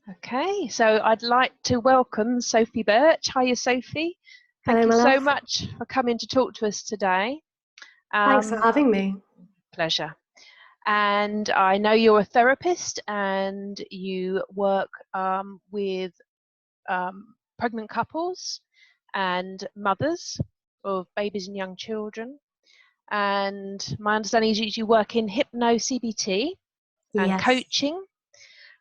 Okay, so I'd like to welcome Sophie Birch. Hiya, Sophie. Thank Hello, you my so love. much for coming to talk to us today. Thanks for Um, having me. Pleasure. And I know you're a therapist and you work with pregnant couples and mothers of babies and young children. And my understanding is you work in hypno CBT and Yes. coaching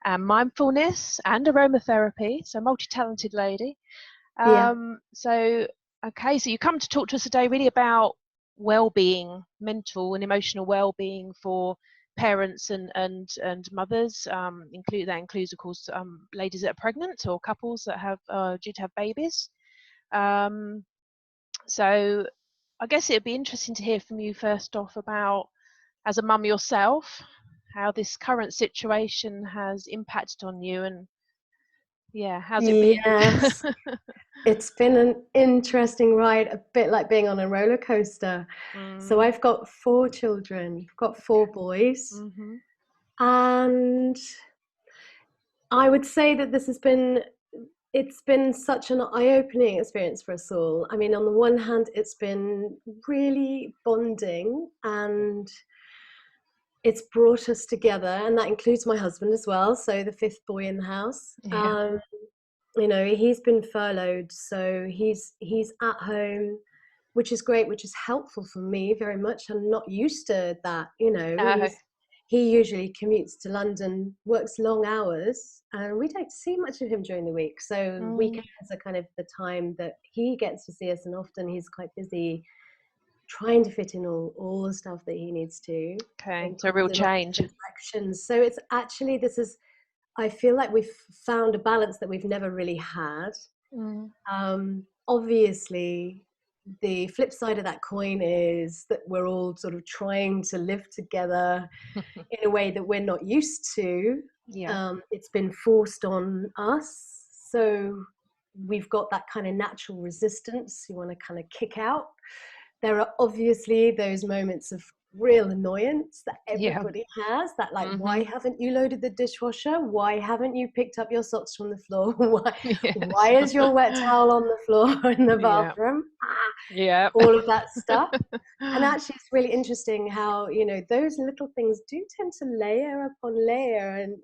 and mindfulness and aromatherapy. So multi-talented lady. Yeah. So okay, so you come to talk to us today really about well-being, mental and emotional well-being for parents and mothers. That includes, of course, ladies that are pregnant or couples that have due to have babies. Um, so I guess it'd be interesting to hear from you first off about, as a mum yourself, how this current situation has impacted on you, and yeah, how's it been? Yes. It's been an interesting ride, a bit like being on a roller coaster. So Mm, I've got 4 children. I've got 4 boys. mm-hmm. And I would say that it's been such an eye-opening experience for us all. I mean, on the one hand, it's been really bonding and it's brought us together, and that includes my husband as well, so the fifth boy in the house. Yeah. He's been furloughed, so he's at home, which is great, which is helpful for me very much. I'm not used to that. No. He usually commutes to London, works long hours, and we don't see much of him during the week. So Mm, weekends are kind of the time that he gets to see us, and often he's quite busy trying to fit in all the stuff that he needs to okay. and So comes real in all change. different directions. So it's actually, I feel like we've found a balance that we've never really had. Mm. Obviously, the flip side of that coin is that we're all sort of trying to live together in a way that we're not used to. Yeah. It's been forced on us. So we've got that kind of natural resistance. You want to kind of kick out. There are obviously those moments of real annoyance that Yeah. everybody has, that like, why Mm-hmm. haven't you loaded the dishwasher? Why haven't you picked up your socks from the floor? why, Yes. why is your wet towel on the floor in the Yeah. bathroom? Yeah. All of that stuff. And actually, it's really interesting how, those little things do tend to layer upon layer. And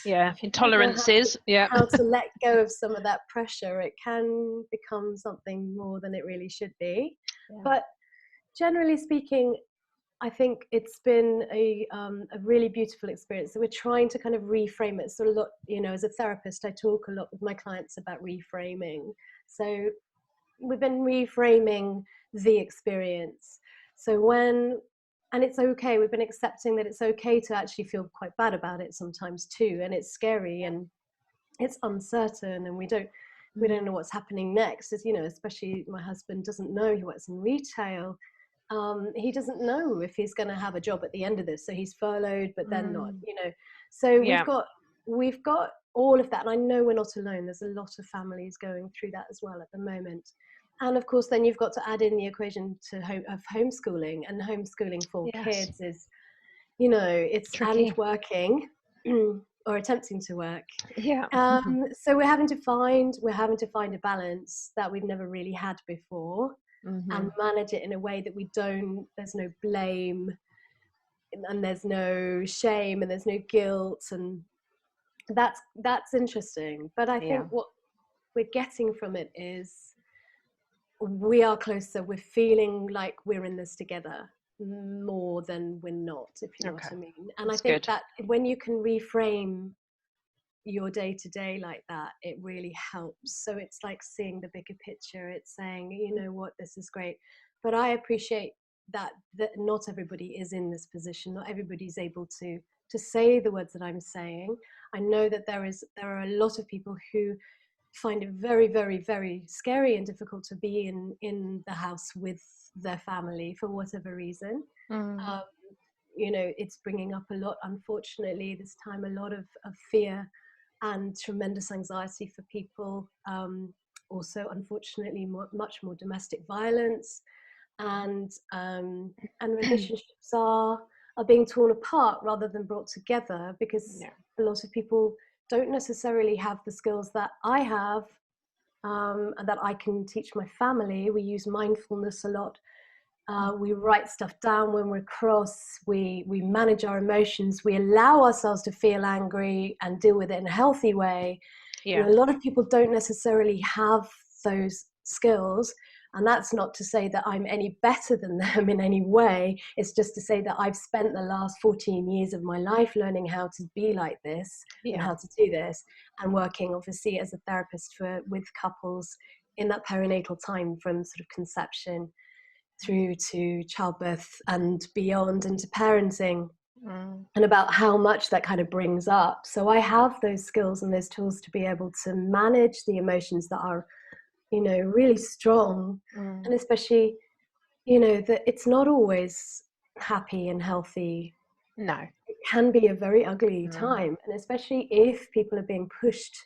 Yeah. if you don't know Intolerances. Yeah. how to let go of some of that pressure, it can become something more than it really should be. Yeah. But generally speaking, I think it's been a really beautiful experience. So we're trying to kind of reframe it. So a lot, as a therapist, I talk a lot with my clients about reframing. So we've been reframing the experience. And it's okay. We've been accepting that it's okay to actually feel quite bad about it sometimes too. And it's scary and it's uncertain, and we don't Mm. know what's happening next. As especially my husband doesn't know. He works in retail. He doesn't know if he's going to have a job at the end of this. So he's furloughed, but then not. Mm. So Yeah. we've got all of that, and I know we're not alone. There's a lot of families going through that as well at the moment. And of course, then you've got to add in the equation of homeschooling, and homeschooling for Yes. kids is, it's and Tricky. working or attempting to work. Yeah. So we're having to find a balance that we've never really had before, Mm-hmm. and manage it in a way that there's no blame and there's no shame and there's no guilt, and that's interesting. But I Yeah. think what we're getting from it is we are closer. We're feeling like we're in this together more than we're not, if you know what Okay. I mean. And I That's think good. that when you can reframe your day to day like that, it really helps. So it's like seeing the bigger picture. It's saying, you know what, this is great. But I appreciate that not everybody is in this position. Not everybody's able to say the words that I'm saying. I know that there are a lot of people who find it very, very, very scary and difficult to be in the house with their family for whatever reason. Mm. Um, it's bringing up a lot, unfortunately, this time, a lot of fear and tremendous anxiety for people. Also, unfortunately, much more domestic violence, and relationships are being torn apart rather than brought together, because Yeah. a lot of people don't necessarily have the skills that I have, and that I can teach my family. We use mindfulness a lot. We write stuff down when we're cross. We manage our emotions. We allow ourselves to feel angry and deal with it in a healthy way. You know, a lot of people don't necessarily have those skills, and that's not to say that I'm any better than them in any way. It's just to say that I've spent the last 14 years of my life learning how to be like this and how to do this, and working obviously as a therapist with couples in that perinatal time, from sort of conception through to childbirth and beyond into parenting, and about how much that kind of brings up. So I have those skills and those tools to be able to manage the emotions that are, you know, really strong, and especially, you know, that it's not always happy and healthy. No. It can be a very ugly time, and especially if people are being pushed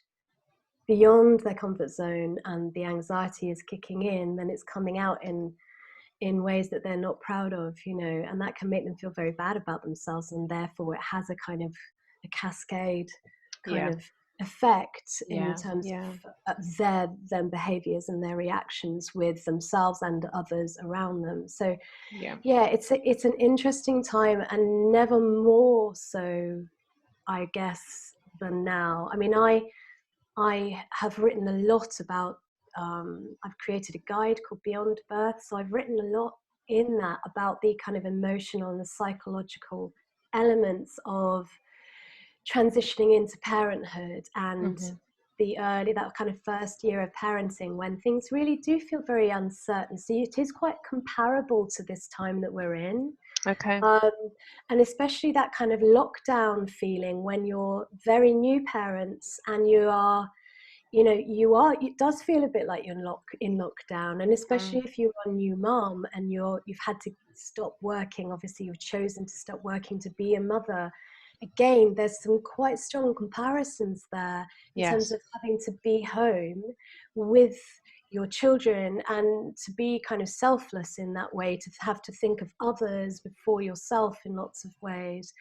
beyond their comfort zone and the anxiety is kicking in, then it's coming out in ways that they're not proud of, you know, and that can make them feel very bad about themselves, and therefore it has a kind of a cascade kind of effect in terms of their behaviors and their reactions with themselves and others around them. So it's an interesting time, and never more so, I guess, than now. I mean, I have written a lot about, I've created a guide called Beyond Birth. So I've written a lot in that about the kind of emotional and the psychological elements of transitioning into parenthood, and that kind of first year of parenting, when things really do feel very uncertain. So it is quite comparable to this time that we're in. Okay. And especially that kind of lockdown feeling when you're very new parents and you are, it does feel a bit like you're in lockdown. And especially if you're a new mom and you've had to stop working, obviously you've chosen to stop working to be a mother. Again, there's some quite strong comparisons there in terms of having to be home with your children and to be kind of selfless in that way, to have to think of others before yourself in lots of ways,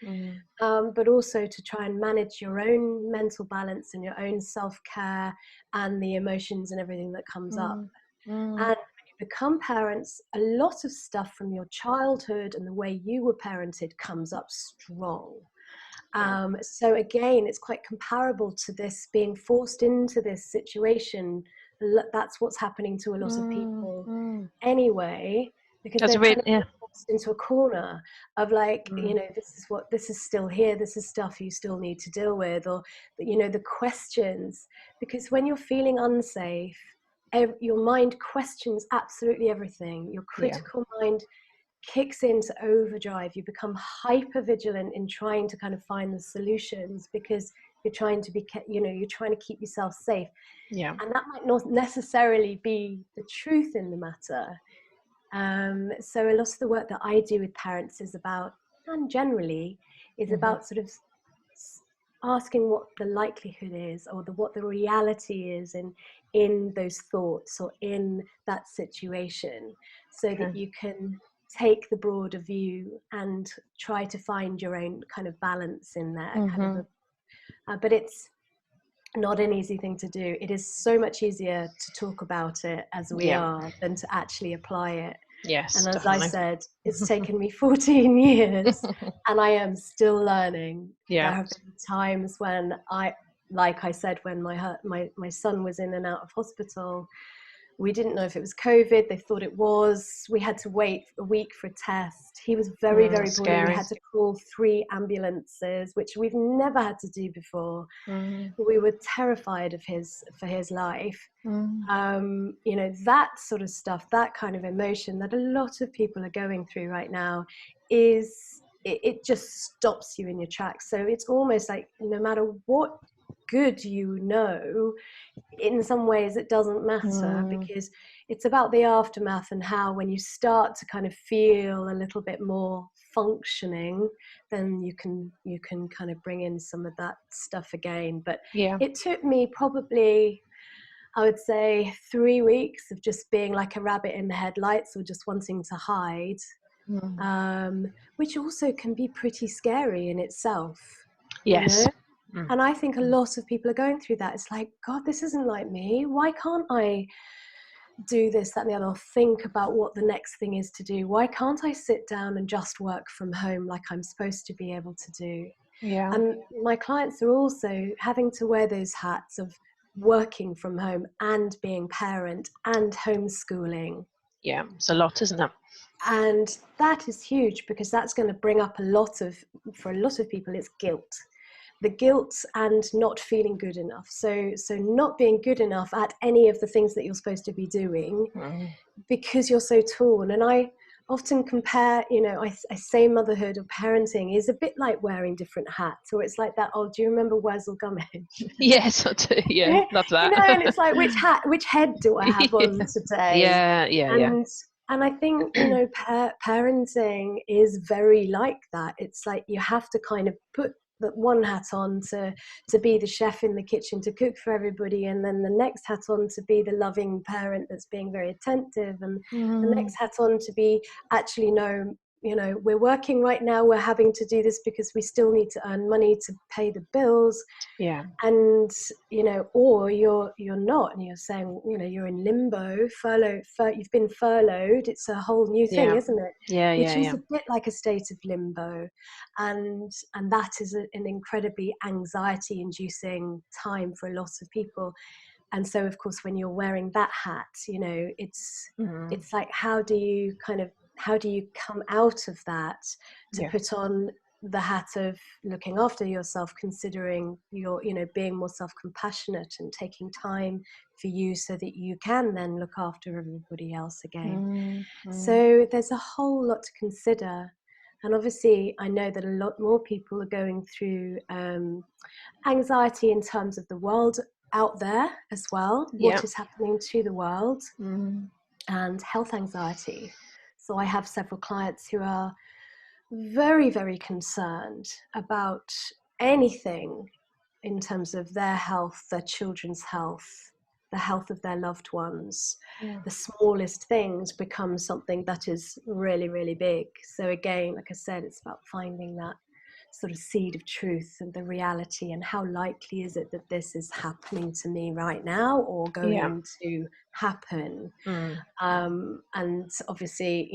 but also to try and manage your own mental balance and your own self-care and the emotions and everything that comes up. And when you become parents, a lot of stuff from your childhood and the way you were parented comes up strong. So again, it's quite comparable to this being forced into this situation. That's what's happening to a lot of people anyway, because they're kind of forced into a corner of like, this is still here, this is stuff you still need to deal with, or, the questions, because when you're feeling unsafe, your mind questions absolutely everything. Your critical mind kicks into overdrive. You become hyper vigilant in trying to kind of find the solutions, because you're trying to you're trying to keep yourself safe. And that might not necessarily be the truth in the matter. So a lot of the work that I do with parents is about, and generally is about sort of asking what the likelihood is, or what the reality is in those thoughts or in that situation, so that you can take the broader view and try to find your own kind of balance in there. But it's not an easy thing to do. It is so much easier to talk about it as we are than to actually apply it. Yes, and as definitely. I said, it's taken me 14 years and I am still learning. There have been times when like I said, when my son was in and out of hospital, we didn't know if it was COVID. They thought it was. We had to wait a week for a test. He was very, very poorly. We had to call 3 ambulances, which we've never had to do before. We were terrified for his life. That sort of stuff, that kind of emotion that a lot of people are going through right now, it just stops you in your tracks. So it's almost like no matter what good in some ways it doesn't matter, because it's about the aftermath and how, when you start to kind of feel a little bit more functioning, then you can kind of bring in some of that stuff again. But it took me probably, I would say, 3 weeks of just being like a rabbit in the headlights, or just wanting to hide, which also can be pretty scary in itself. Yes. And I think a lot of people are going through that. It's like, God, this isn't like me. Why can't I do this, that, and the other, or think about what the next thing is to do? Why can't I sit down and just work from home like I'm supposed to be able to do? Yeah. And my clients are also having to wear those hats of working from home and being parent and homeschooling. Yeah, it's a lot, isn't it? And that is huge, because that's going to bring up for a lot of people, it's guilt. The guilt and not feeling good enough. So not being good enough at any of the things that you're supposed to be doing because you're so torn. And I often compare, I say motherhood or parenting is a bit like wearing different hats, or it's like that, oh, do you remember Wurzel Gummidge? Yes, I do. Yeah, love that. And it's like, which head do I have on today? Yeah. And I think, parenting is very like that. It's like you have to kind of put that one hat on to be the chef in the kitchen, to cook for everybody, and then the next hat on to be the loving parent that's being very attentive, and the next hat on to be, actually, no, we're working right now, we're having to do this because we still need to earn money to pay the bills. Yeah. And or you're not, and you're saying, you're in limbo, you've been furloughed. It's a whole new thing, isn't it? Which is a bit like a state of limbo, and that is an incredibly anxiety inducing time for a lot of people. And so, of course, when you're wearing that hat, it's like, how do you come out of that to put on the hat of looking after yourself, considering your, being more self-compassionate and taking time for you so that you can then look after everybody else again. So there's a whole lot to consider. And obviously, I know that a lot more people are going through anxiety in terms of the world out there as well, what is happening to the world, and health anxiety. So I have several clients who are very, very concerned about anything in terms of their health, their children's health, the health of their loved ones. The smallest things become something that is really, really big. So again, like I said, it's about finding that sort of seed of truth and the reality, and how likely is it that this is happening to me right now or going to happen. And obviously,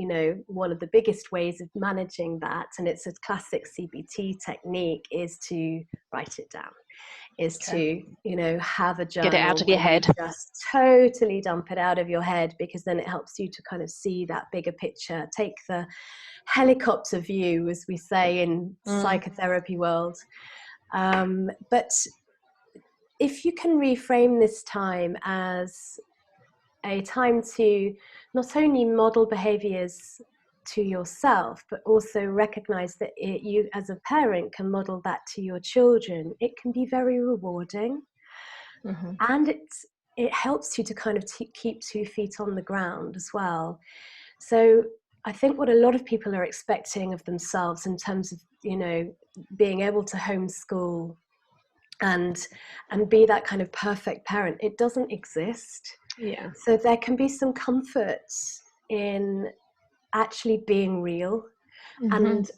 one of the biggest ways of managing that, and it's a classic CBT technique, is to write it down, is to have a journal, get it out of your head, just totally dump it out of your head, because then it helps you to kind of see that bigger picture, take the helicopter view, as we say in psychotherapy world. But if you can reframe this time as a time to not only model behaviors to yourself, but also recognize that you as a parent can model that to your children, it can be very rewarding. And it helps you to kind of keep 2 feet on the ground as well. So I think what a lot of people are expecting of themselves in terms of, being able to homeschool and be that kind of perfect parent, it doesn't exist. So there can be some comfort in actually being real and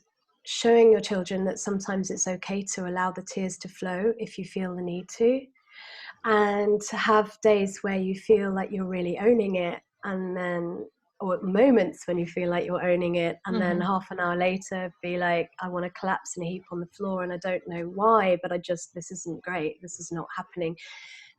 showing your children that sometimes it's okay to allow the tears to flow if you feel the need to, and to have days where you feel like you're really owning it, and then, or moments when you feel like you're owning it, and then half an hour later be like, I want to collapse in a heap on the floor and I don't know why, but this isn't great, this is not happening.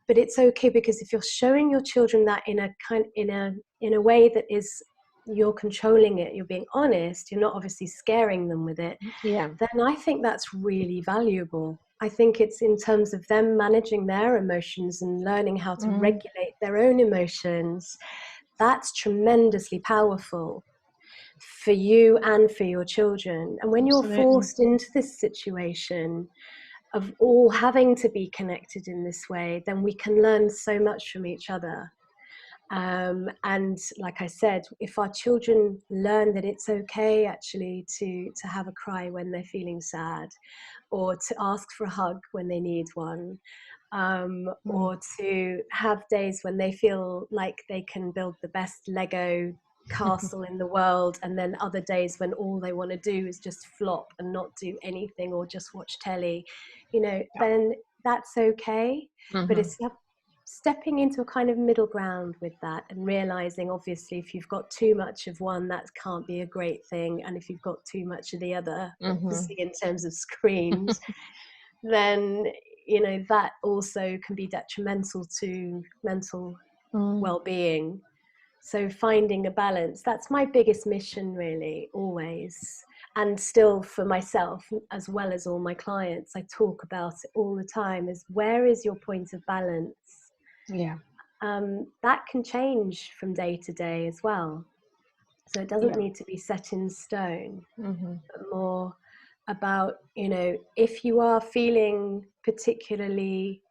But it's okay, because if you're showing your children that in a way that is, you're controlling it, you're being honest, you're not obviously scaring them with it, then I think that's really valuable. I think it's in terms of them managing their emotions and learning how to regulate their own emotions. That's tremendously powerful for you and for your children. And when you're forced into this situation of all having to be connected in this way, then we can learn so much from each other. And like I said, if our children learn that it's okay actually to have a cry when they're feeling sad, or to ask for a hug when they need one, or to have days when they feel like they can build the best Lego castle in the world, and then other days when all they want to do is just flop and not do anything or just watch telly, then that's okay. But it's stepping into a kind of middle ground with that, and realizing, obviously, if you've got too much of one, that can't be a great thing, and if you've got too much of the other, obviously in terms of screens, then that also can be detrimental to mental well-being. So finding a balance, that's my biggest mission, really, always. And still, for myself, as well as all my clients, I talk about it all the time, is where is your point of balance? That can change from day to day as well. So it doesn't need to be set in stone, but more about, if you are feeling particularly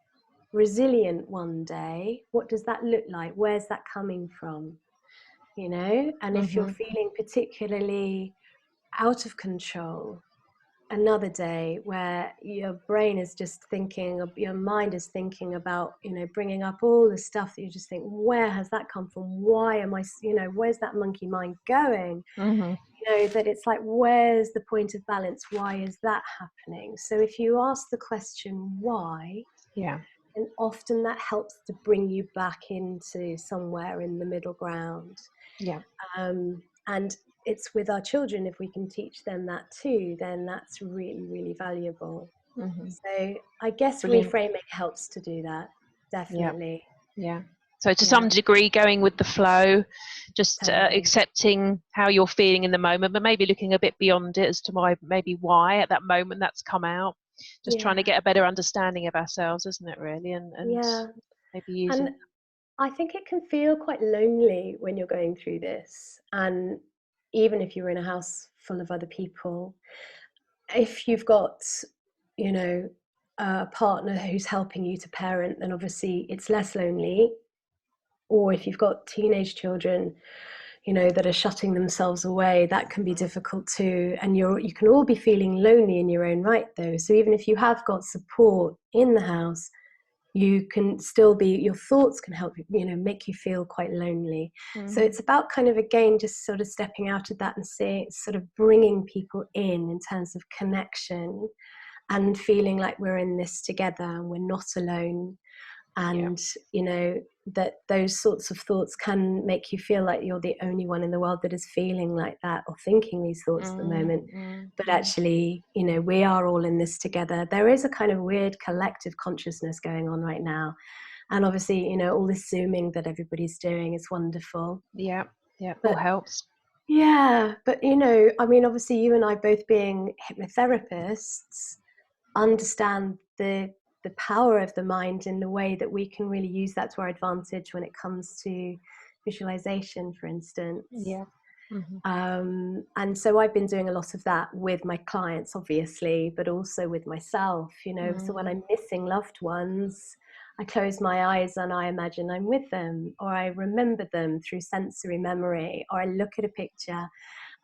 resilient one day, what does that look like? Where's that coming from? And if you're feeling particularly out of control, another day where your brain is just thinking, your mind is thinking about, bringing up all the stuff that you just think, where has that come from? Why am I, where's that monkey mind going? That it's like, where's the point of balance? Why is that happening? So if you ask the question, why? And often that helps to bring you back into somewhere in the middle ground. And it's with our children, if we can teach them that too, then that's really, really valuable. So I guess reframing helps to do that, definitely. So to some degree, going with the flow, just accepting how you're feeling in the moment, but maybe looking a bit beyond it as to why at that moment that's come out. Just trying to get a better understanding of ourselves, isn't it, really? And maybe using. And I think it can feel quite lonely when you're going through this. And even if you're in a house full of other people, if you've got, a partner who's helping you to parent, then obviously it's less lonely. Or if you've got teenage children, that are shutting themselves away, that can be difficult too. And you can all be feeling lonely in your own right, though. So even if you have got support in the house, you can still be, your thoughts can help you, make you feel quite lonely. So it's about kind of, again, just sort of stepping out of that and sort of bringing people in terms of connection and feeling like we're in this together and we're not alone. And, that those sorts of thoughts can make you feel like you're the only one in the world that is feeling like that or thinking these thoughts at the moment. But actually, we are all in this together. There is a kind of weird collective consciousness going on right now. And obviously, all this Zooming that everybody's doing is wonderful. All helps. But, obviously you and I both being hypnotherapists understand the power of the mind in the way that we can really use that to our advantage when it comes to visualization, for instance. And so I've been doing a lot of that with my clients, obviously, but also with myself, so when I'm missing loved ones, I close my eyes and I imagine I'm with them, or I remember them through sensory memory, or I look at a picture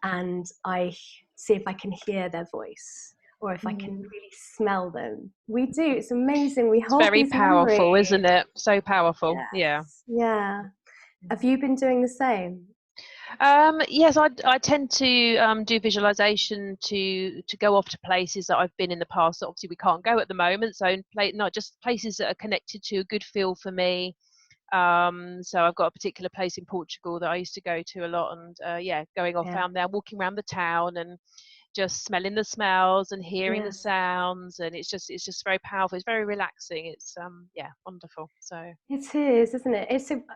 and I see if I can hear their voice, or if I can really smell them. We do. It's amazing. We hold very these powerful, memories. isn't it? So powerful. Yes. Yeah. Have you been doing the same? Yes, I tend to do visualization to go off to places that I've been in the past that obviously we can't go at the moment. So not just places that are connected to a good feel for me. So I've got a particular place in Portugal that I used to go to a lot, and going off around there, walking around the town and just smelling the smells and hearing the sounds, and it's just very powerful. It's very relaxing. It's wonderful. So it is, isn't it?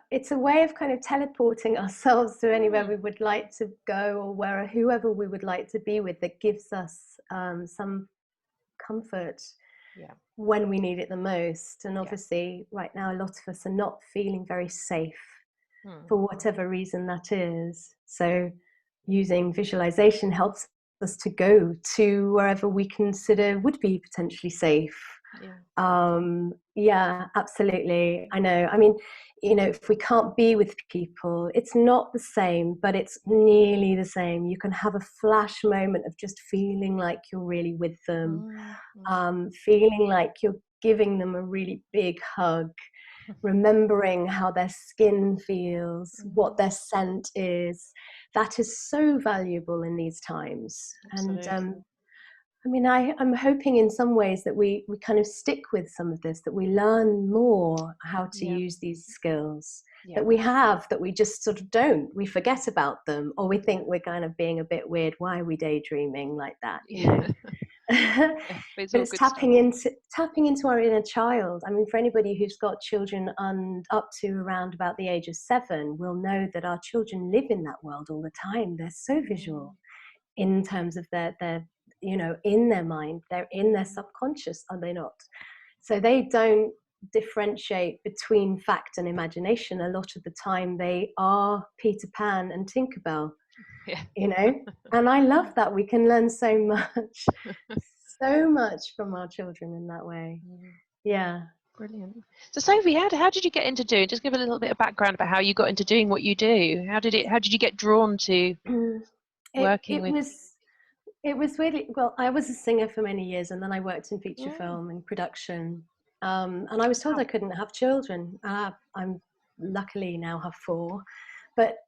It's a way of kind of teleporting ourselves to anywhere we would like to go, or whoever we would like to be with, that gives us some comfort when we need it the most. And obviously right now a lot of us are not feeling very safe for whatever reason that is. So using visualization helps us to go to wherever we consider would be potentially safe. Absolutely. I know. I mean, if we can't be with people, it's not the same, but it's nearly the same. You can have a flash moment of just feeling like you're really with them, feeling like you're giving them a really big hug, remembering how their skin feels, what their scent is. That is so valuable in these times. Absolutely. And I mean, I'm hoping in some ways that we kind of stick with some of this, that we learn more how to Yeah. use these skills Yeah. that we have, that we just sort of don't. We forget about them, or we think we're kind of being a bit weird. Why are we daydreaming like that? You know. Yeah, but it's But all it's good stuff. tapping into our inner child. I mean, for anybody who's got children and up to around about the age of 7, will know that our children live in that world all the time. They're so visual in terms of their in their mind. They're in their subconscious, are they not? So they don't differentiate between fact and imagination. A lot of the time they are Peter Pan and Tinkerbell, Yeah. you know. And I love that we can learn so much from our children in that way. Yeah. Brilliant. So Sophie, how did you get into doing? Just give a little bit of background about how you got into doing what you do. How did you get drawn to working with? It was really, well, I was a singer for many years, and then I worked in feature Mm. film and production. And I was told Wow. I couldn't have children. I'm luckily now have 4. But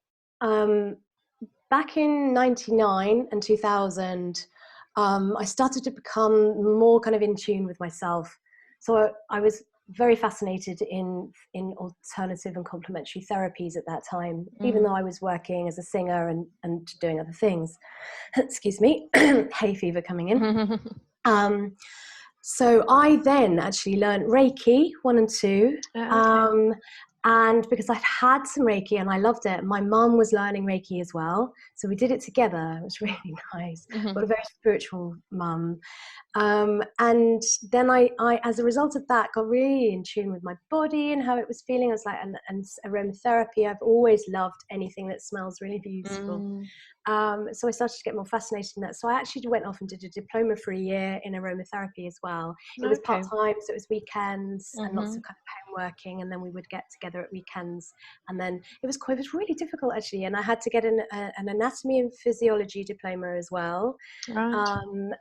back in 99 and 2000, I started to become more kind of in tune with myself. So I was very fascinated in alternative and complementary therapies at that time, even though I was working as a singer and doing other things. Excuse me, hay fever coming in. So I then actually learned Reiki 1 and 2. Okay. And because I'd had some Reiki and I loved it, my mum was learning Reiki as well. So we did it together. It was really nice. Got a very spiritual mum. And then I, as a result of that, got really in tune with my body and how it was feeling. I was like, and aromatherapy, I've always loved anything that smells really beautiful. So I started to get more fascinated in that. So I actually went off and did a diploma for a year in aromatherapy as well. It was Okay. part-time, so it was weekends and lots of kind of home working, and then we would get together at weekends. And then it was really difficult actually, and I had to get an anatomy and physiology diploma as well. Right.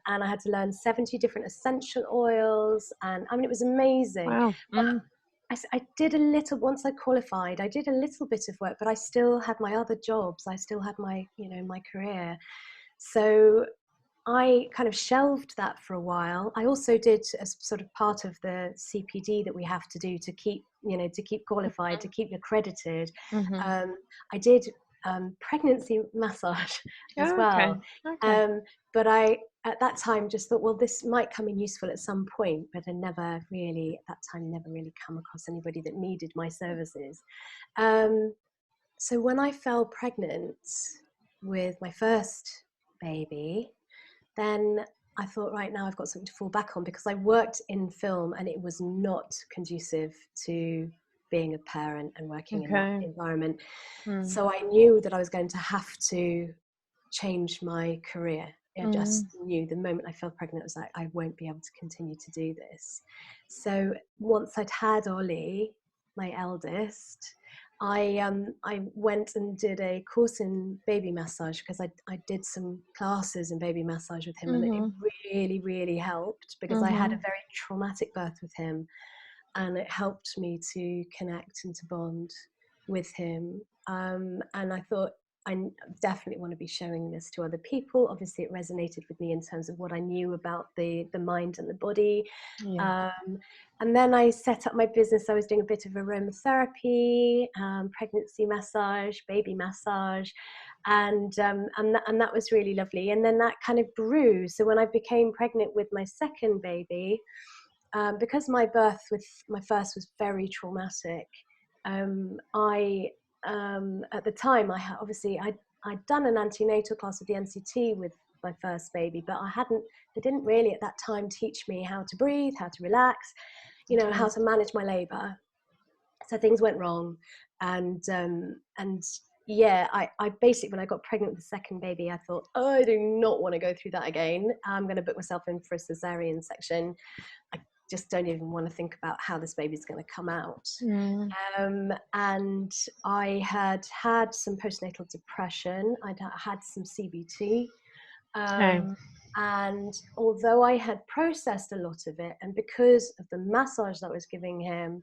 And I had to learn 70 different essential oils, and I mean it was amazing. Wow. I did a little, once I qualified, I did a little bit of work, but I still had my other jobs. I still had my, my career. So I kind of shelved that for a while. I also did, as sort of part of the CPD that we have to do to keep, to keep qualified, to keep accredited. I did pregnancy massage as Okay. well. Okay. But I, at that time, just thought, well, this might come in useful at some point, but I never really, at that time, never really come across anybody that needed my services. So when I fell pregnant with my first baby, then I thought, right, now I've got something to fall back on, because I worked in film and it was not conducive to being a parent and working in that environment. So I knew that I was going to have to change my career. I just knew the moment I fell pregnant, I was like, I won't be able to continue to do this. So once I'd had Ollie, my eldest, I went and did a course in baby massage, because I did some classes in baby massage with him, and it really, really helped, because I had a very traumatic birth with him, and it helped me to connect and to bond with him. And I thought, I definitely want to be showing this to other people. Obviously, it resonated with me in terms of what I knew about the mind and the body. Yeah. And then I set up my business. I was doing a bit of aromatherapy, pregnancy massage, baby massage, and that was really lovely. And then that kind of grew. So when I became pregnant with my second baby, because my birth with my first was very traumatic, I at the time I'd done an antenatal class with the NCT with my first baby, but they didn't really at that time teach me how to breathe, how to relax, how to manage my labor. So things went wrong, and yeah, I basically, when I got pregnant with the second baby, I thought, oh, I do not want to go through that again. I'm going to book myself in for a cesarean section. I just don't even want to think about how this baby's going to come out. And I had some postnatal depression. I'd had some CBT. And although I had processed a lot of it, and because of the massage that I was giving him,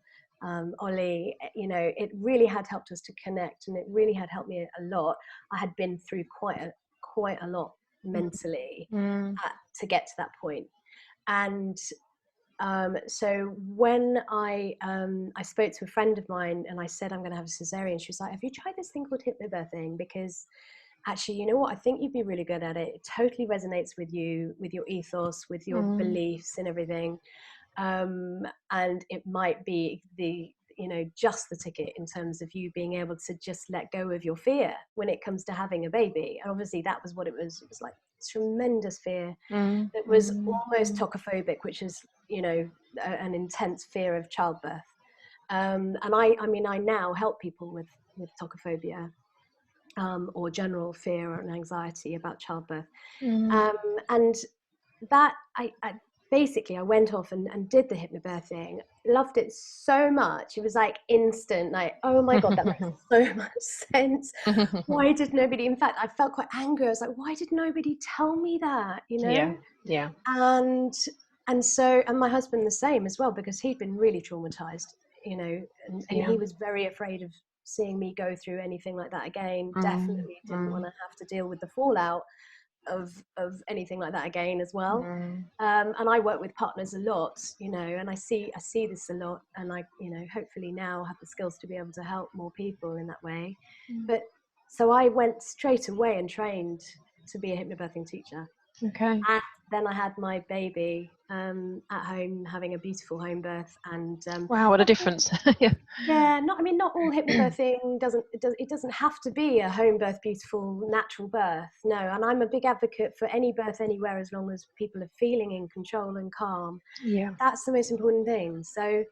Ollie, it really had helped us to connect, and it really had helped me a lot. I had been through quite a lot mentally Mm. to get to that point. And so when I spoke to a friend of mine and I said I'm going to have a cesarean, she was like, have you tried this thing called hypnobirthing? Because actually, you know what, I think you'd be really good at it. It totally resonates with you, with your ethos, with your beliefs and everything. And it might be just the ticket in terms of you being able to just let go of your fear when it comes to having a baby. And obviously that was what it was. It was like tremendous fear that was almost tocophobic, which is, an intense fear of childbirth. And I now help people with tocophobia, or general fear and anxiety about childbirth. And that I basically I went off and did the hypnobirthing, loved it so much. It was like instant, like, oh my God, that makes so much sense. Why did nobody, in fact, I felt quite angry. I was like, why did nobody tell me that, Yeah. And so, and my husband the same as well, because he'd been really traumatized, and he was very afraid of seeing me go through anything like that again. Definitely didn't want to have to deal with the fallout of anything like that again as well. And I work with partners a lot, and I see this a lot, and I, hopefully now have the skills to be able to help more people in that way. But so I went straight away and trained to be a hypnobirthing teacher. Okay. And then I had my baby at home, having a beautiful home birth. And Wow, what a difference. yeah, not all hypnobirthing doesn't have to be a home birth, beautiful, natural birth. No, and I'm a big advocate for any birth anywhere, as long as people are feeling in control and calm. Yeah. That's the most important thing. So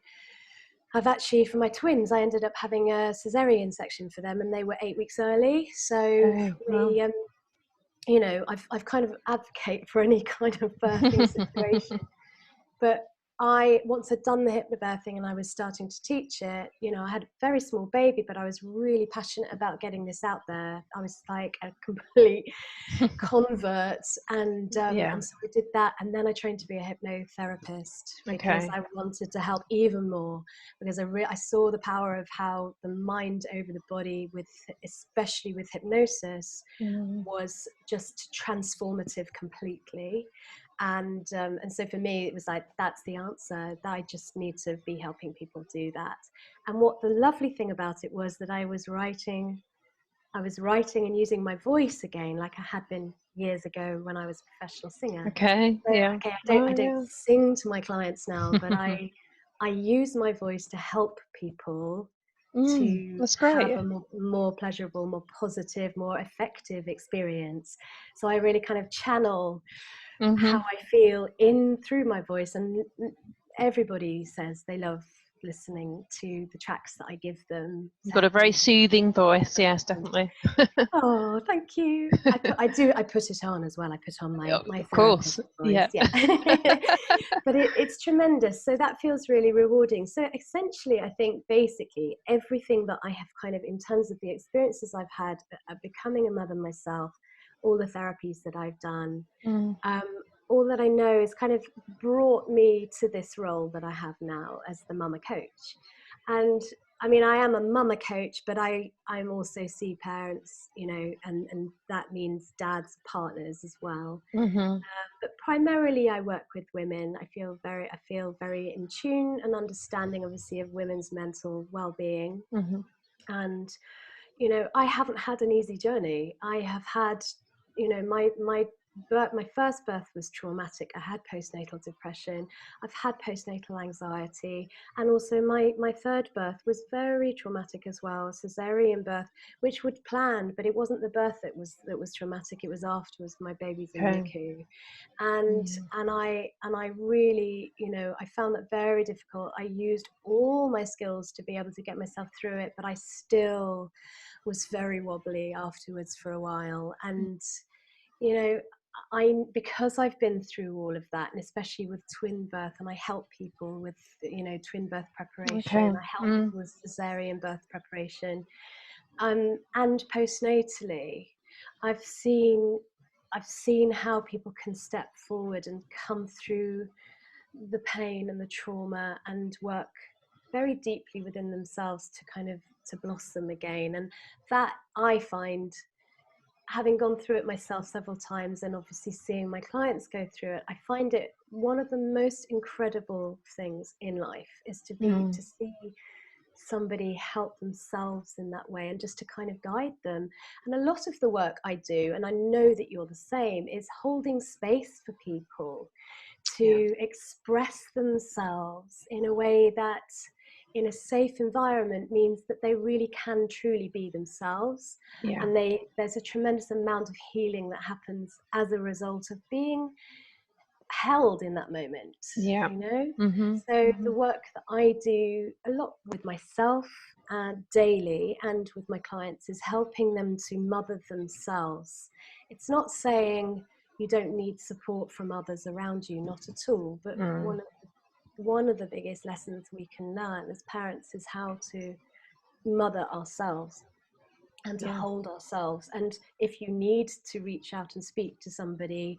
I've actually, for my twins, I ended up having a cesarean section for them, and they were 8 weeks early. So Wow. I've kind of advocate for any kind of birthing situation. But once I'd done the hypnobirthing and I was starting to teach it, I had a very small baby, but I was really passionate about getting this out there. I was like a complete convert. And so I did that. And then I trained to be a hypnotherapist, because I wanted to help even more, because I saw the power of how the mind over the body, especially with hypnosis, was just transformative completely. And so for me, it was like, that's the answer, that I just need to be helping people do that. And what the lovely thing about it was that I was writing and using my voice again, like I had been years ago when I was a professional singer. Okay. So, Yeah. I don't sing to my clients now, but I use my voice to help people to That's great. have a more pleasurable, more positive, more effective experience. So I really kind of channel how I feel in through my voice, and everybody says they love listening to the tracks that I give them. You've got a very soothing voice. Yes, definitely. Oh, thank you. I put it on as well. I put on my Of therapist course. voice. Yeah. But it's tremendous. So that feels really rewarding. So essentially, I think basically everything that I have kind of, in terms of the experiences I've had becoming a mother myself, all the therapies that I've done, all that I know has kind of brought me to this role that I have now as the mama coach. And I mean, I am a mama coach, but I'm also see parents, and that means dads, partners as well. But primarily I work with women. I feel very in tune and understanding, obviously, of women's mental well-being. And, I haven't had an easy journey. I have had, my first birth was traumatic. I had postnatal depression. I've had postnatal anxiety, and also my third birth was very traumatic as well. Cesarean birth, which was planned, but it wasn't the birth that was traumatic. It was afterwards. My baby's in NICU, and I really, I found that very difficult. I used all my skills to be able to get myself through it, but I still was very wobbly afterwards for a while. And because I've been through all of that, and especially with twin birth, and I help people with twin birth preparation, I help people with cesarean birth preparation, and postnatally, I've seen how people can step forward and come through the pain and the trauma and work very deeply within themselves to kind of to blossom again. And that I find having gone through it myself several times and obviously seeing my clients go through it, I find it one of the most incredible things in life is to see somebody help themselves in that way and just to kind of guide them. And a lot of the work I do, and I know that you're the same, is holding space for people to express themselves in a way that in a safe environment means that they really can truly be themselves. And there's a tremendous amount of healing that happens as a result of being held in that moment, you know. So the work that I do a lot with myself daily and with my clients is helping them to mother themselves. It's not saying you don't need support from others around you, not at all, but one of the biggest lessons we can learn as parents is how to mother ourselves and to hold ourselves. And if you need to reach out and speak to somebody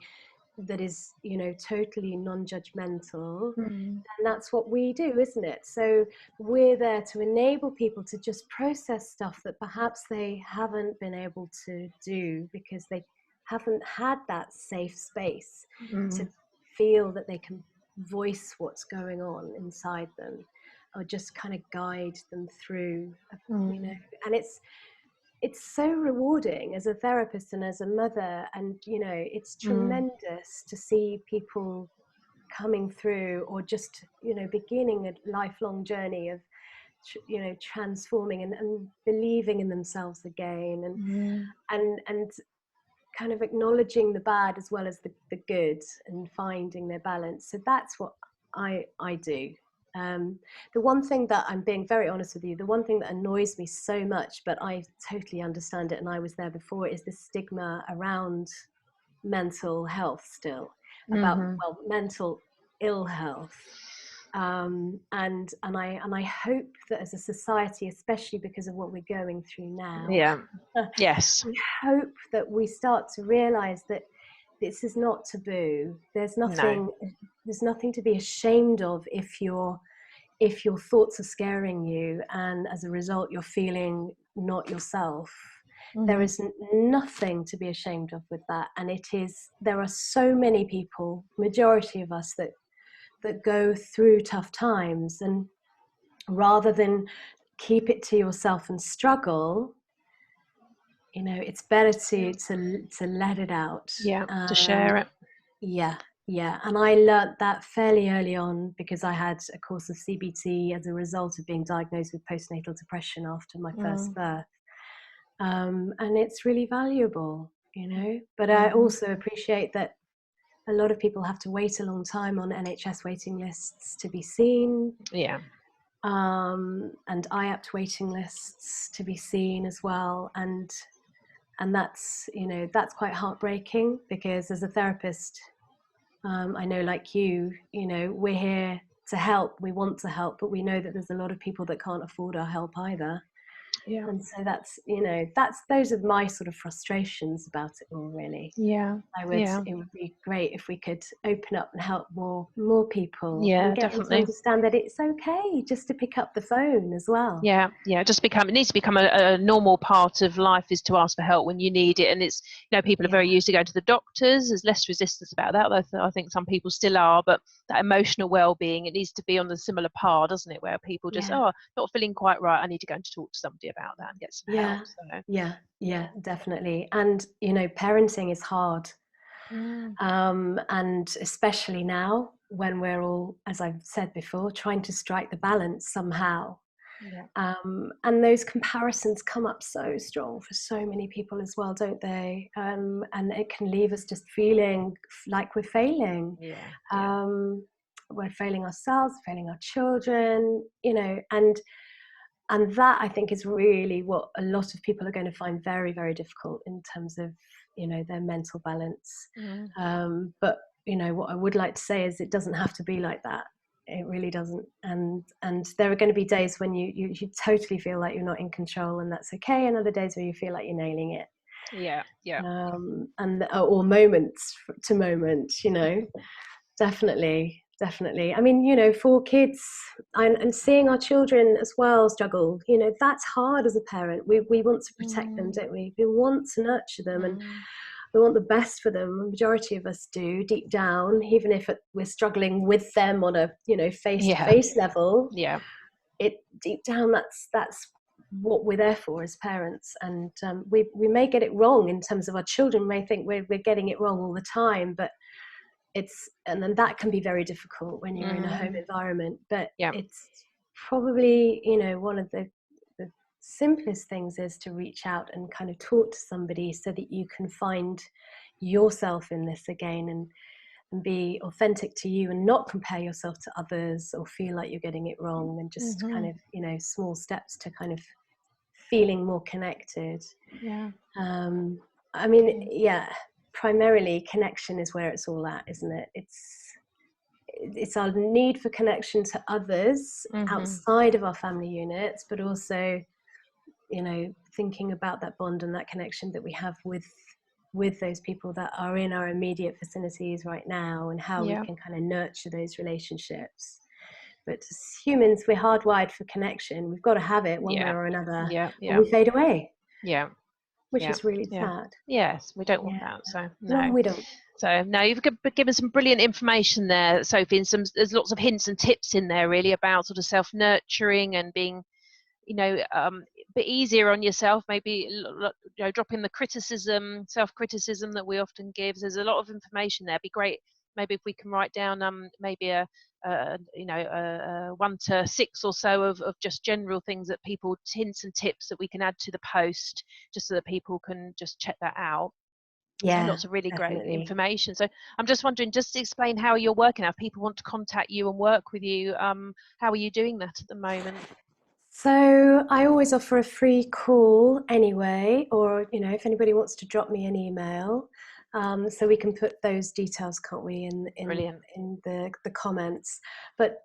that is, you know, totally non-judgmental, then that's what we do, isn't it? So we're there to enable people to just process stuff that perhaps they haven't been able to do because they haven't had that safe space to feel that they can voice what's going on inside them, or just kind of guide them through, you know. And it's so rewarding as a therapist and as a mother, and you know, it's tremendous to see people coming through or just, you know, beginning a lifelong journey of you know, transforming and believing in themselves again, and kind of acknowledging the bad as well as the good and finding their balance. So that's what I do. The one thing that, I'm being very honest with you, the one thing that annoys me so much, but I totally understand it and I was there before, is the stigma around mental health still, about, well, mental ill health. And I hope that as a society, especially because of what we're going through now, yes, we hope that we start to realize that this is not taboo. There's nothing to be ashamed of if your thoughts are scaring you and as a result you're feeling not yourself. There is nothing to be ashamed of with that. And there are so many people, majority of us, that go through tough times, and rather than keep it to yourself and struggle, you know, it's better to let it out. To share it. And I learnt that fairly early on because I had a course of CBT as a result of being diagnosed with postnatal depression after my first birth, and it's really valuable, you know. But I also appreciate that a lot of people have to wait a long time on NHS waiting lists to be seen. And IAPT waiting lists to be seen as well. And that's, you know, that's quite heartbreaking, because as a therapist, I know, like you know, we're here to help, we want to help, but we know that there's a lot of people that can't afford our help either. And so that's, you know, those are my sort of frustrations about it all, really. It would be great if we could open up and help more people, and get them to understand that it's okay just to pick up the phone as well. It needs to become a normal part of life, is to ask for help when you need it. And it's, you know, people are very used to going to the doctors. There's less resistance about that, although I think some people still are. But that emotional well-being, it needs to be on the similar par, doesn't it, where people just not feeling quite right, I need to go and talk to somebody about that and get some help. So. Definitely. And you know, parenting is hard, and especially now when we're all, as I've said before, trying to strike the balance somehow. And those comparisons come up so strong for so many people as well, don't they? And it can leave us just feeling like we're failing. We're failing ourselves, failing our children, you know, and that, I think, is really what a lot of people are going to find very, very difficult in terms of, you know, their mental balance. But, you know, what I would like to say is it doesn't have to be like that. It really doesn't. And there are going to be days when you totally feel like you're not in control, and that's okay. And other days where you feel like you're nailing it. And or moments to moments, you know. Definitely. definitely. I mean, for kids and seeing our children as well juggle, that's hard as a parent. We want to protect them, don't we? We want to nurture them, and we want the best for them. The majority of us do deep down, even if we're struggling with them on a face-to-face level. Yeah. It deep down, that's what we're there for as parents. And we may get it wrong in terms of our children may think we're getting it wrong all the time, but and then that can be very difficult when you're in a home environment. But it's probably one of the simplest things is to reach out and kind of talk to somebody so that you can find yourself in this again, and be authentic to you, and not compare yourself to others or feel like you're getting it wrong, and just kind of small steps to kind of feeling more connected. I mean, primarily connection is where it's all at, isn't it? It's our need for connection to others outside of our family units, but also thinking about that bond and that connection that we have with those people that are in our immediate vicinities right now, and how we can kind of nurture those relationships. But as humans, we're hardwired for connection. We've got to have it one way or another, or we fade away. Which is really sad. Yes, we don't want that. So no, we don't. So no, you've given some brilliant information there, Sophie, and there's lots of hints and tips in there really about sort of self-nurturing and being, a bit easier on yourself, maybe dropping the self-criticism that we often give. There's a lot of information there. It'd be great maybe if we can write down maybe a 1 to 6 or so of just general things that people, hints and tips that we can add to the post, just so that people can just check that out. So lots of really great information. So I'm just wondering, just to explain how you're working now. If people want to contact you and work with you, how are you doing that at the moment? So I always offer a free call anyway, or if anybody wants to drop me an email, so we can put those details, can't we, in the comments. But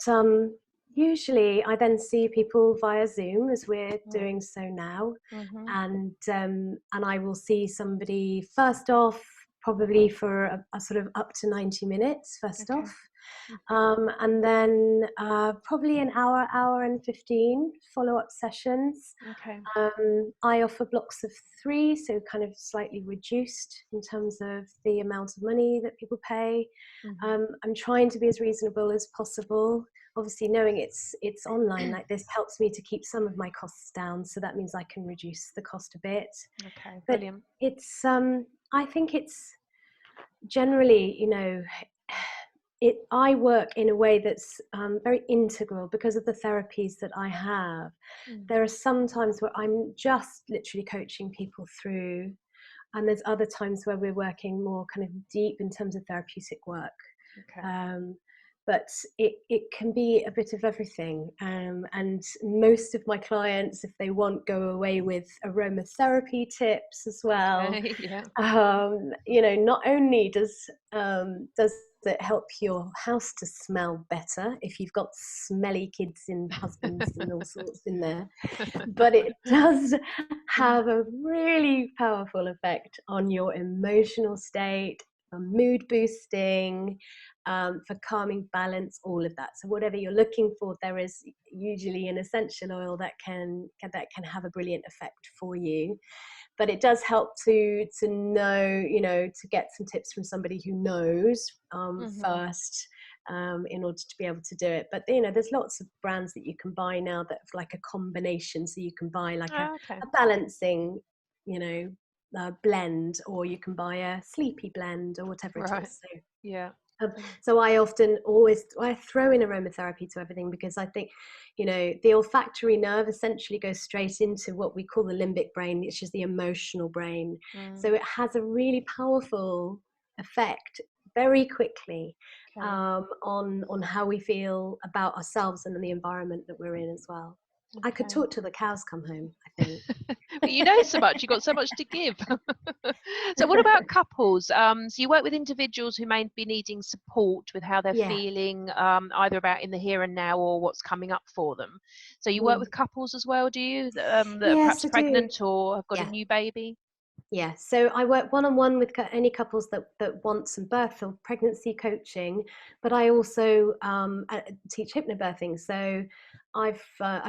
usually I then see people via Zoom, as we're doing so now, and I will see somebody first off, probably for a sort of up to 90 minutes first off. And then probably an hour and 15 follow-up sessions. I offer blocks of 3, so kind of slightly reduced in terms of the amount of money that people pay. I'm trying to be as reasonable as possible. Obviously, knowing it's online like this helps me to keep some of my costs down, so that means I can reduce the cost a bit. But it's I think it's generally, I work in a way that's very integral because of the therapies that I have. There are some times where I'm just literally coaching people through, and there's other times where we're working more kind of deep in terms of therapeutic work. But it can be a bit of everything. And most of my clients, if they want, go away with aromatherapy tips as well. Not only does it help your house to smell better if you've got smelly kids and husbands and all sorts in there, but it does have a really powerful effect on your emotional state, mood boosting, for calming, balance, all of that. So whatever you're looking for, there is usually an essential oil that can have a brilliant effect for you. But it does help to know, to get some tips from somebody who knows first, in order to be able to do it. But there's lots of brands that you can buy now that have like a combination, so you can buy like a balancing, blend, or you can buy a sleepy blend or whatever it is. So, so I throw in aromatherapy to everything, because I think, the olfactory nerve essentially goes straight into what we call the limbic brain, which is the emotional brain. So it has a really powerful effect very quickly on how we feel about ourselves and the environment that we're in as well. I could talk till the cows come home, I think. But so much, you've got so much to give. So what about couples? So you work with individuals who may be needing support with how they're feeling, either about in the here and now or what's coming up for them. So you work with couples as well, do you? That are perhaps pregnant or have got a new baby? Yeah, so I work one-on-one with any couples that want some birth or pregnancy coaching, but I also teach hypnobirthing. So I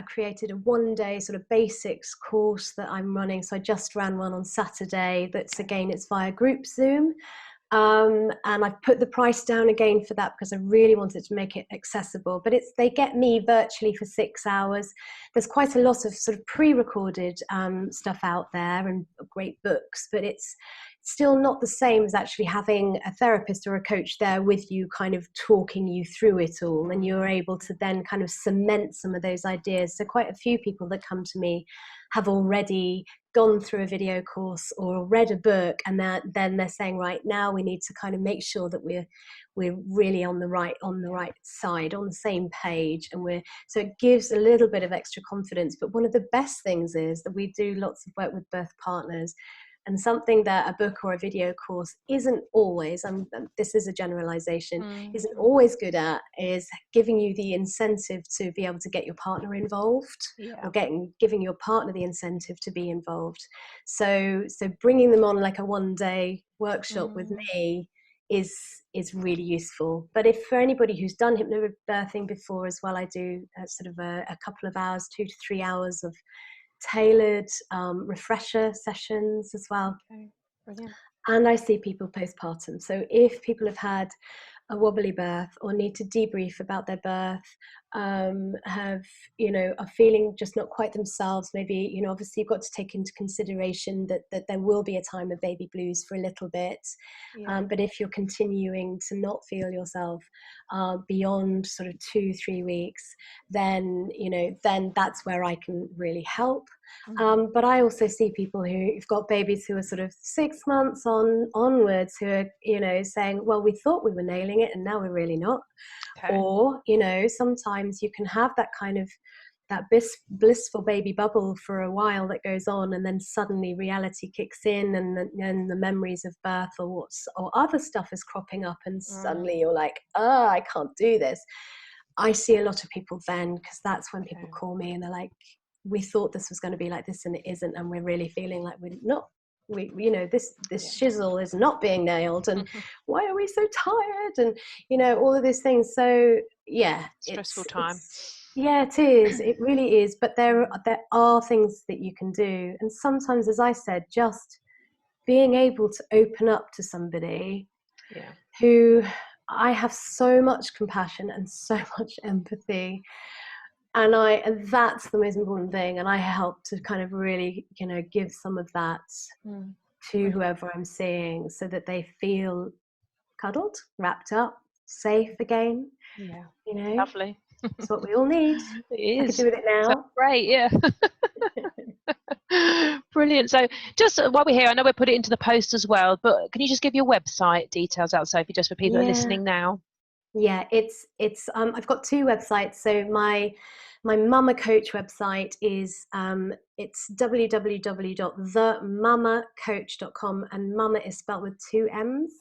created a one-day sort of basics course that I'm running. So I just ran one on Saturday. That's again, it's via group Zoom. And I've put the price down again for that because I really wanted to make it accessible. But they get me virtually for 6 hours. There's quite a lot of sort of pre-recorded stuff out there and great books, but it's still not the same as actually having a therapist or a coach there with you, kind of talking you through it all, and you're able to then kind of cement some of those ideas. So quite a few people that come to me have already gone through a video course or read a book, and then they're saying, right, now we need to kind of make sure that we're really on the right side, on the same page, and so it gives a little bit of extra confidence. But one of the best things is that we do lots of work with birth partners. And something that a book or a video course isn't always, this is a generalization, isn't always good at, is giving you the incentive to be able to get your partner involved, or giving your partner the incentive to be involved. So bringing them on like a one-day workshop with me is really useful. But if for anybody who's done hypnobirthing before as well, I do sort of a couple of hours, 2 to 3 hours of tailored refresher sessions as well. Okay, brilliant. And I see people postpartum. So if people have had a wobbly birth or need to debrief about their birth, are feeling just not quite themselves, maybe, obviously you've got to take into consideration that there will be a time of baby blues for a little bit. But if you're continuing to not feel yourself beyond sort of 2-3 weeks, then that's where I can really help. But I also see people who've got babies who are sort of 6 months onwards, who are, saying, well, we thought we were nailing it and now we're really not. Okay. Or, sometimes you can have that kind of that blissful baby bubble for a while that goes on, and then suddenly reality kicks in, and then the memories of birth or other stuff is cropping up, and suddenly you're like, I can't do this. I see a lot of people then, because that's when people call me and they're like, we thought this was going to be like this and it isn't, and we're really feeling like we're not. This shizzle is not being nailed, and why are we so tired, and all of these things. So stressful time. It is, it really is. But there are things that you can do, and sometimes, as I said, just being able to open up to somebody who I have so much compassion and so much empathy, and that's the most important thing. And I help to kind of really, give some of that to whoever I'm seeing, so that they feel cuddled, wrapped up, safe again. Lovely. It's what we all need. It is. I could do with it now. Sounds great, yeah. Brilliant. So just while we're here, I know we'll put it into the post as well, but can you just give your website details out, Sophie, just for people that are listening now? Yeah, it's I've got 2 websites. So my Mama Coach website is it's www.themamacoach.com, and mama is spelled with 2 M's.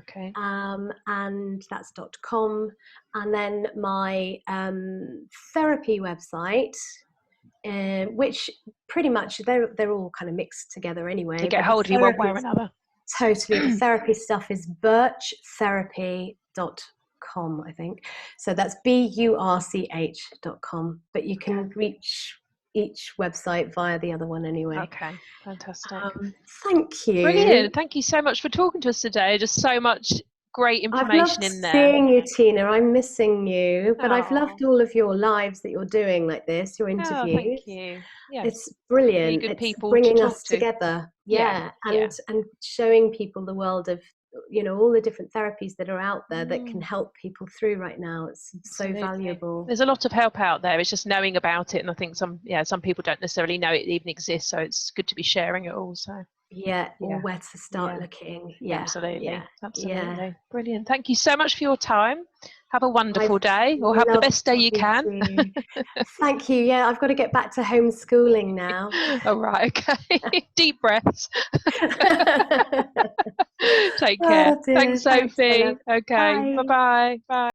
Okay. And that's .com. And then my therapy website, which pretty much they're all kind of mixed together anyway. To get hold of you one way or another. Totally. The therapy stuff is birchtherapy.com, I think. So that's BURCH.com. But you can reach each website via the other one anyway. Okay, fantastic. Thank you. Brilliant. Thank you so much for talking to us today. Just so much great information in there. I've loved seeing you, Tina. I'm missing you, but I've loved all of your lives that you're doing like this, your interviews. Oh, thank you. Yeah, it's brilliant. Really good it's people bringing to talk us to. Together. And showing people the world of, all the different therapies that are out there that can help people through right now. It's so valuable. There's a lot of help out there. It's just knowing about it, and I think some people don't necessarily know it even exists, so it's good to be sharing it all. So or where to start looking. Absolutely. Brilliant. Thank you so much for your time. Have a wonderful day, or have the best day you can. Thank you. I've got to get back to homeschooling now. All right, okay. Deep breaths. Take care. Thanks, Sophie. Okay, bye-bye. Bye.